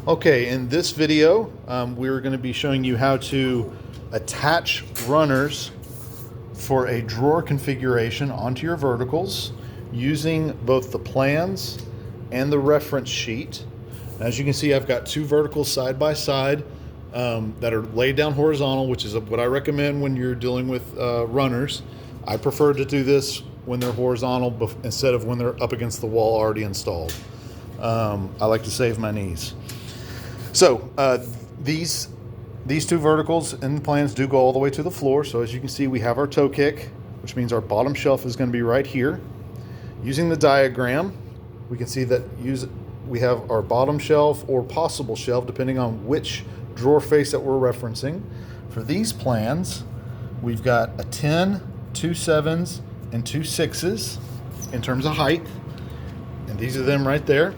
Okay, in this video, we're going to be showing you how to attach runners for a drawer configuration onto your verticals using both the plans and the reference sheet. As you can see, I've got two verticals side by side that are laid down horizontal, which is what I recommend when you're dealing with runners. I prefer to do this when they're horizontal instead of when they're up against the wall already installed. I like to save my knees. So these two verticals in the plans do go all the way to the floor. So as you can see, we have our toe kick, which means our bottom shelf is going to be right here. Using the diagram, we can see that we have our bottom shelf or possible shelf, depending on which drawer face that we're referencing. For these plans, we've got a 10, 2 7s, and 2 6s in terms of height. And these are them right there.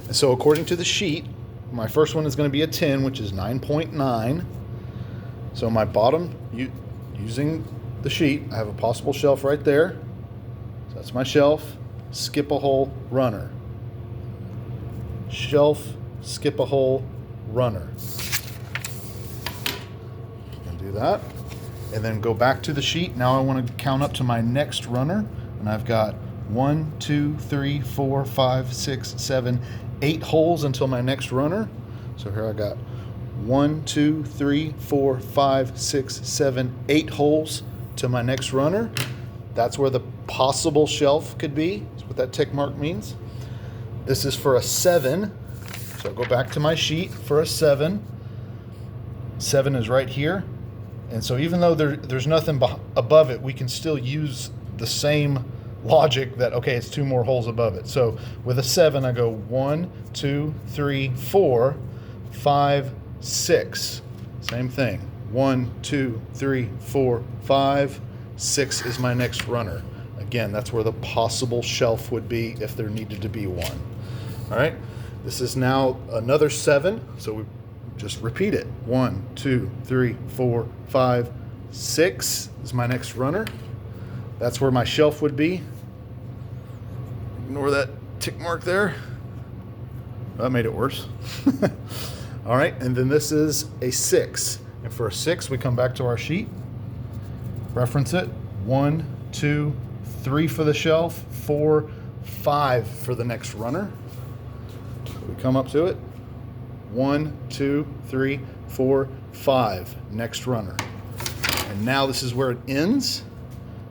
And so according to the sheet, my first one is going to be a 10, which is 9.9. So my bottom, using the sheet, I have a possible shelf right there. So that's my shelf, skip a hole, runner. Shelf, skip a hole, runner. And do that. And then go back to the sheet. Now I want to count up to my next runner. And I've got 1, 2, 3, 4, 5, 6, 7, 8 holes until my next runner. So here I got 1, 2, 3, 4, 5, 6, 7, 8 holes to my next runner. That's where the possible shelf could be. That's what that tick mark means. This is for a 7. So I'll go back to my sheet for a 7. 7 is right here. And so even though there's nothing above it, we can still use the same logic that, okay, it's 2 more holes above it. So with a 7, I go 1, 2, 3, 4, 5, 6. Same thing. 1, 2, 3, 4, 5, 6 is my next runner. Again, that's where the possible shelf would be if there needed to be one. All right. This is now another 7. So we just repeat it. 1, 2, 3, 4, 5, 6 is my next runner. That's where my shelf would be. Ignore that tick mark there. That made it worse. All right, and then this is a 6. And for a 6, we come back to our sheet, reference it. 1, 2, 3 for the shelf, 4, 5 for the next runner. We come up to it. 1, 2, 3, 4, 5, next runner. And now this is where it ends.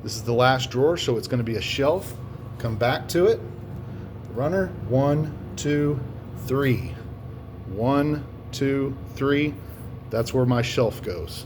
This is the last drawer, so it's going to be a shelf. Come back to it. Runner, 1, 2, 3. 1, 2, 3. That's where my shelf goes.